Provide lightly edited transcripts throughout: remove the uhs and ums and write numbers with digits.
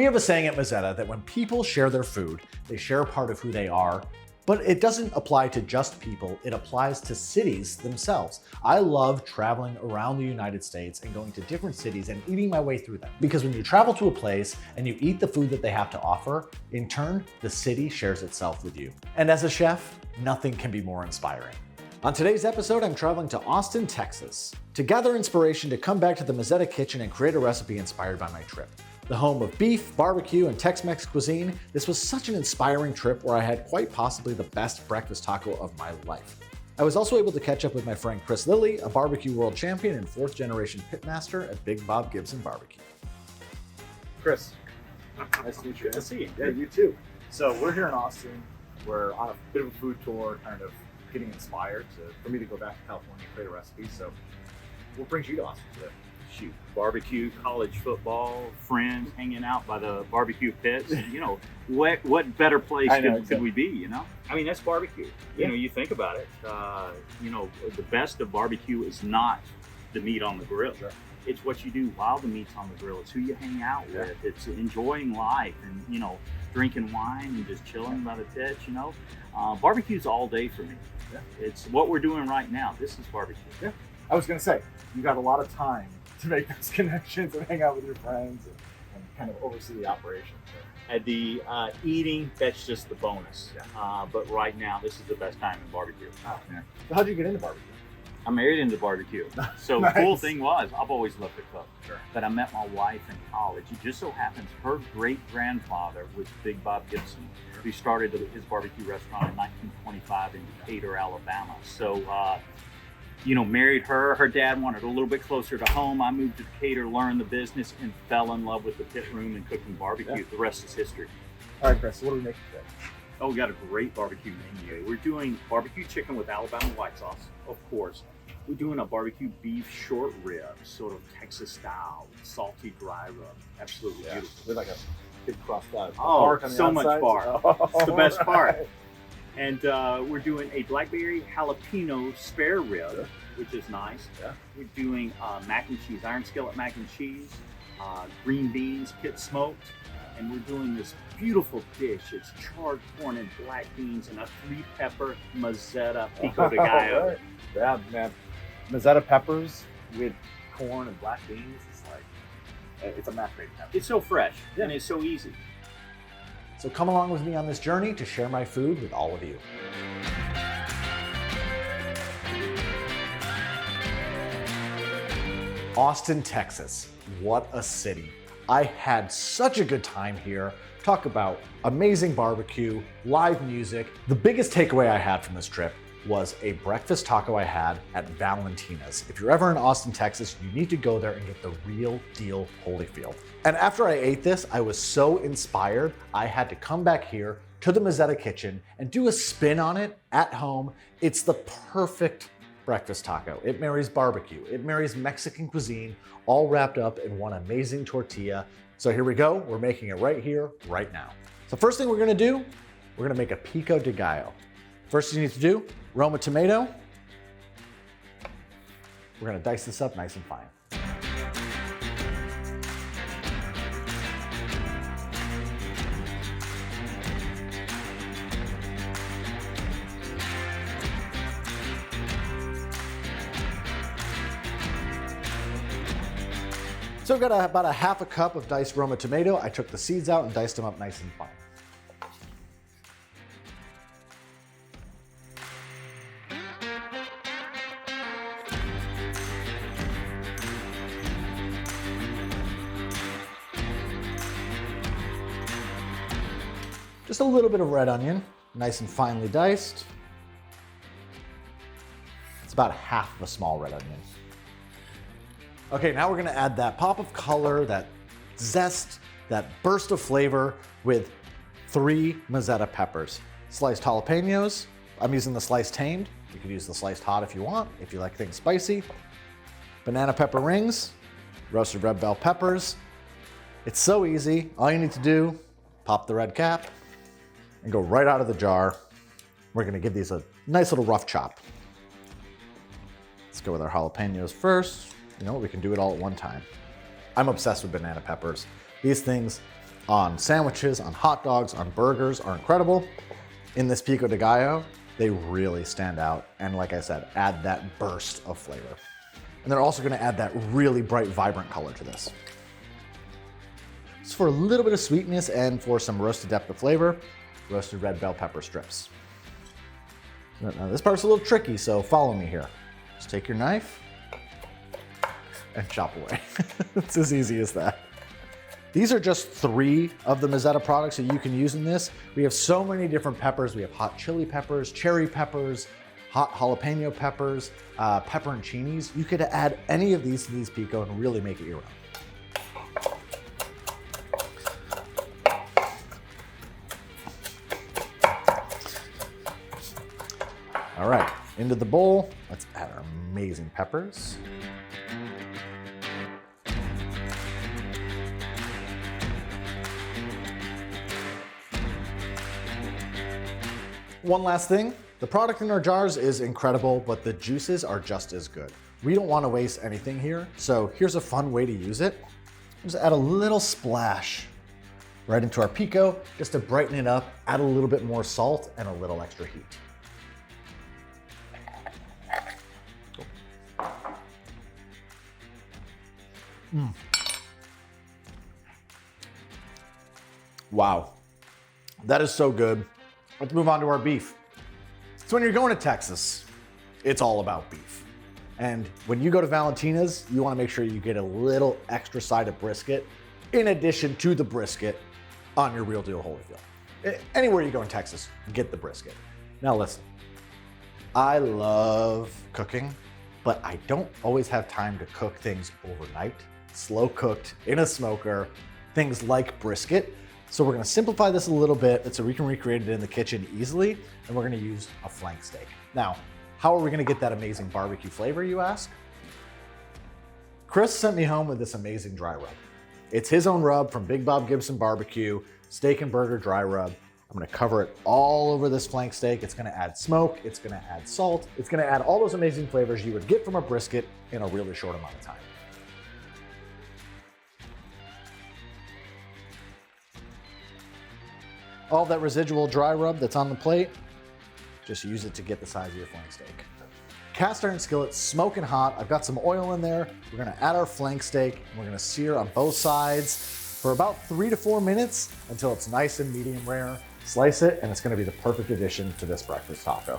We have a saying at Mezzetta that when people share their food, they share a part of who they are, but it doesn't apply to just people, it applies to cities themselves. I love traveling around the United States and going to different cities and eating my way through them. Because when you travel to a place and you eat the food that they have to offer, in turn, the city shares itself with you. And as a chef, nothing can be more inspiring. On today's episode, I'm traveling to Austin, Texas, to gather inspiration to come back to the Mezzetta kitchen and create a recipe inspired by my trip. The home of beef, barbecue, and Tex-Mex cuisine, this was such an inspiring trip where I had quite possibly the best breakfast taco of my life. I was also able to catch up with my friend Chris Lilly, a barbecue world champion and 4th generation pitmaster at Big Bob Gibson Barbecue. Chris, nice to meet you. Good to see you. Yeah, you too. So we're here in Austin. We're on a bit of a food tour, kind of getting inspired for me to go back to California and create a recipe. So what brings you to Austin today? Shoot, barbecue, college football, friends hanging out by the barbecue pits. You know, what better place could we be, you know? I mean, that's barbecue. Yeah. You know, you think about it. You know, the best of barbecue is not the meat on the grill. Sure. It's what you do while the meat's on the grill. It's who you hang out with. It's enjoying life and, you know, drinking wine and just chilling by the pits, you know? Barbecue's all day for me. Yeah. It's what we're doing right now. This is barbecue. Yeah. I was going to say, you got a lot of time to make those connections and hang out with your friends and kind of oversee the operation. So. At the eating, that's just the bonus. Yeah. But right now, this is the best time in barbecue. Oh, man. So how'd you get into barbecue? I'm married into barbecue. So Nice. The cool thing was, I've always loved to cook. Sure. But I met my wife in college. It just so happens her great-grandfather was Big Bob Gibson, who started his barbecue restaurant in 1925 in Decatur, Alabama. So, you know, married her. Her dad wanted a little bit closer to home. I moved to Decatur, learned the business, and fell in love with the pit room and cooking barbecue. Yeah. The rest is history. All right, Chris, so what are we making today? Oh, we got a great barbecue menu. We're doing barbecue chicken with Alabama white sauce, of course. We're doing a barbecue beef short rib, sort of Texas style, salty dry rub. Absolutely beautiful. With like a big crust out. Oh, so much bark. It's the best part. Right. And we're doing a blackberry jalapeno spare rib, which is nice. Yeah. We're doing mac and cheese, iron skillet mac and cheese, green beans, pit smoked. And we're doing this beautiful dish. It's charred corn and black beans and a 3-pepper Mezzetta pico de gallo. Right. Yeah, man. Mezzetta peppers with corn and black beans. It's like, it's a match made in heaven. It's so fresh and it's so easy. So come along with me on this journey to share my food with all of you. Austin, Texas. What a city. I had such a good time here. Talk about amazing barbecue, live music. The biggest takeaway I had from this trip was a breakfast taco I had at Valentina's. If you're ever in Austin, Texas, you need to go there and get the real deal Holyfield. And after I ate this, I was so inspired, I had to come back here to the Mezzetta kitchen and do a spin on it at home. It's the perfect breakfast taco. It marries barbecue, it marries Mexican cuisine, all wrapped up in one amazing tortilla. So here we go, we're making it right here, right now. So first thing we're gonna do, we're gonna make a pico de gallo. First thing you need to do, Roma tomato. We're gonna dice this up nice and fine. So I've got about a half a cup of diced Roma tomato. I took the seeds out and diced them up nice and fine. Just a little bit of red onion, nice and finely diced. It's about half of a small red onion. Okay, now we're gonna add that pop of color, that zest, that burst of flavor with 3 Mezzetta peppers. Sliced jalapenos, I'm using the sliced tamed. You could use the sliced hot if you want, if you like things spicy. Banana pepper rings, roasted red bell peppers. It's so easy. All you need to do, pop the red cap and go right out of the jar. We're gonna give these a nice little rough chop. Let's go with our jalapenos first. You know what, we can do it all at one time. I'm obsessed with banana peppers. These things on sandwiches, on hot dogs, on burgers are incredible. In this pico de gallo, they really stand out. And like I said, add that burst of flavor. And they're also gonna add that really bright, vibrant color to this. So for a little bit of sweetness and for some roasted depth of flavor, roasted red bell pepper strips. Now this part's a little tricky, so follow me here. Just take your knife and chop away. It's as easy as that. These are just 3 of the Mezzetta products that you can use in this. We have so many different peppers. We have hot chili peppers, cherry peppers, hot jalapeno peppers, pepperoncinis. You could add any of these to these pico and really make it your own. All right, into the bowl. Let's add our amazing peppers. One last thing, the product in our jars is incredible, but the juices are just as good. We don't want to waste anything here, so here's a fun way to use it. Just add a little splash right into our pico, just to brighten it up, add a little bit more salt and a little extra heat. Wow, that is so good. Let's move on to our beef. So when you're going to Texas, it's all about beef. And when you go to Valentina's, you wanna make sure you get a little extra side of brisket in addition to the brisket on your Real Deal Holyfield. Anywhere you go in Texas, get the brisket. Now listen, I love cooking, but I don't always have time to cook things overnight. Slow cooked in a smoker, things like brisket. So we're gonna simplify this a little bit so we can recreate it in the kitchen easily, and we're gonna use a flank steak. Now, how are we gonna get that amazing barbecue flavor, you ask? Chris sent me home with this amazing dry rub. It's his own rub from Big Bob Gibson Barbecue, steak and burger dry rub. I'm gonna cover it all over this flank steak. It's gonna add smoke, it's gonna add salt, it's gonna add all those amazing flavors you would get from a brisket in a really short amount of time. All that residual dry rub that's on the plate, just use it to get the size of your flank steak. Cast iron skillet, smoking hot. I've got some oil in there. We're gonna add our flank steak and we're gonna sear on both sides for about 3 to 4 minutes until it's nice and medium rare. Slice it and it's gonna be the perfect addition to this breakfast taco.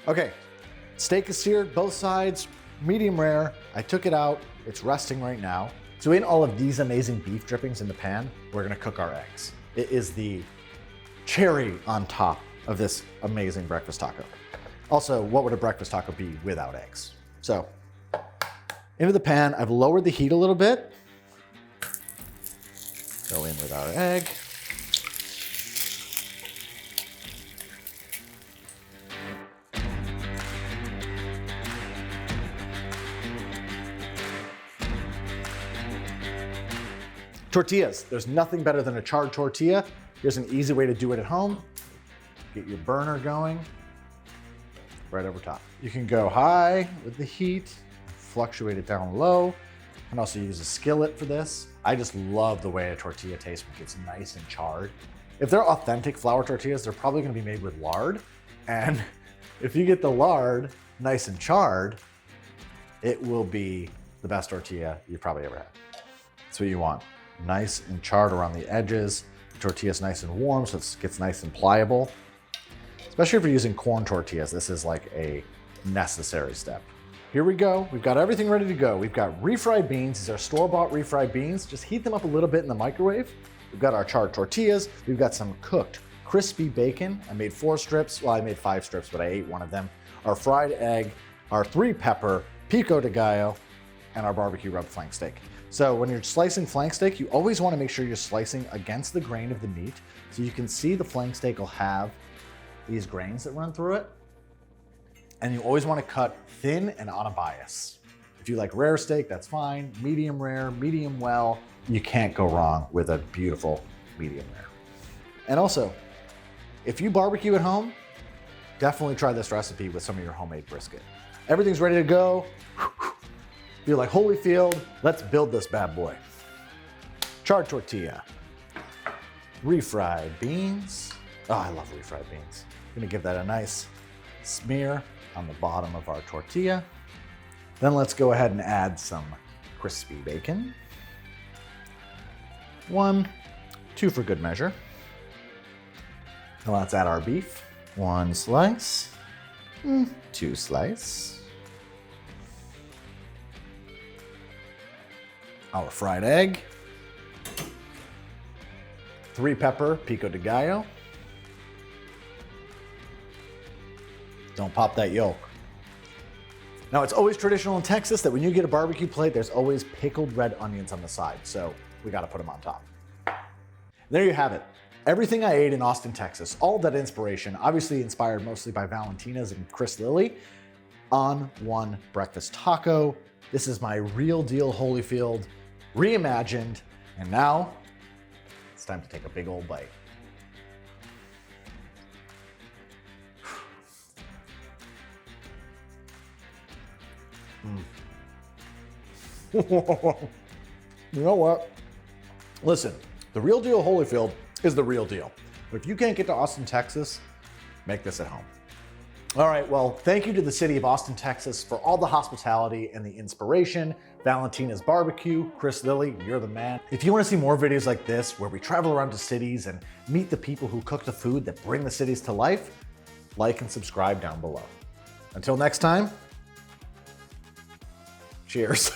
Okay, steak is seared, both sides, medium rare. I took it out, it's resting right now. So in all of these amazing beef drippings in the pan, we're gonna cook our eggs. It is the cherry on top of this amazing breakfast taco. Also, what would a breakfast taco be without eggs? So, into the pan, I've lowered the heat a little bit. Go in with our egg. Tortillas, there's nothing better than a charred tortilla. Here's an easy way to do it at home. Get your burner going, right over top. You can go high with the heat, fluctuate it down low. You can also use a skillet for this. I just love the way a tortilla tastes when it gets nice and charred. If they're authentic flour tortillas, they're probably gonna be made with lard. And if you get the lard nice and charred, it will be the best tortilla you've probably ever had. That's what you want. Nice and charred around the edges. The tortilla's nice and warm, so it gets nice and pliable. Especially if you're using corn tortillas, this is like a necessary step. Here we go. We've got everything ready to go. We've got refried beans. These are store-bought refried beans. Just heat them up a little bit in the microwave. We've got our charred tortillas. We've got some cooked crispy bacon. I made 4 strips. Well, I made 5 strips, but I ate one of them. Our fried egg, our 3-pepper pico de gallo, and our barbecue rub flank steak. So when you're slicing flank steak, you always want to make sure you're slicing against the grain of the meat. So you can see the flank steak will have these grains that run through it. And you always want to cut thin and on a bias. If you like rare steak, that's fine. Medium rare, medium well, you can't go wrong with a beautiful medium rare. And also, if you barbecue at home, definitely try this recipe with some of your homemade brisket. Everything's ready to go. You're like, Holyfield, let's build this bad boy. Charred tortilla, refried beans. Oh, I love refried beans. I'm gonna give that a nice smear on the bottom of our tortilla. Then let's go ahead and add some crispy bacon. 1, 2 for good measure. Now let's add our beef. 1 slice, 2 slice. Our fried egg. 3 pepper pico de gallo. Don't pop that yolk. Now, it's always traditional in Texas that when you get a barbecue plate, there's always pickled red onions on the side, so we gotta put them on top. There you have it. Everything I ate in Austin, Texas, all of that inspiration, obviously inspired mostly by Valentina's and Chris Lilly, on one breakfast taco. This is my real deal Holyfield, reimagined, and now it's time to take a big old bite. You know what? Listen, the real deal Holyfield is the real deal. But if you can't get to Austin, Texas, make this at home. All right, well, thank you to the city of Austin, Texas for all the hospitality and the inspiration. Valentina's Barbecue, Chris Lilly, you're the man. If you want to see more videos like this, where we travel around to cities and meet the people who cook the food that bring the cities to life, like and subscribe down below. Until next time, cheers.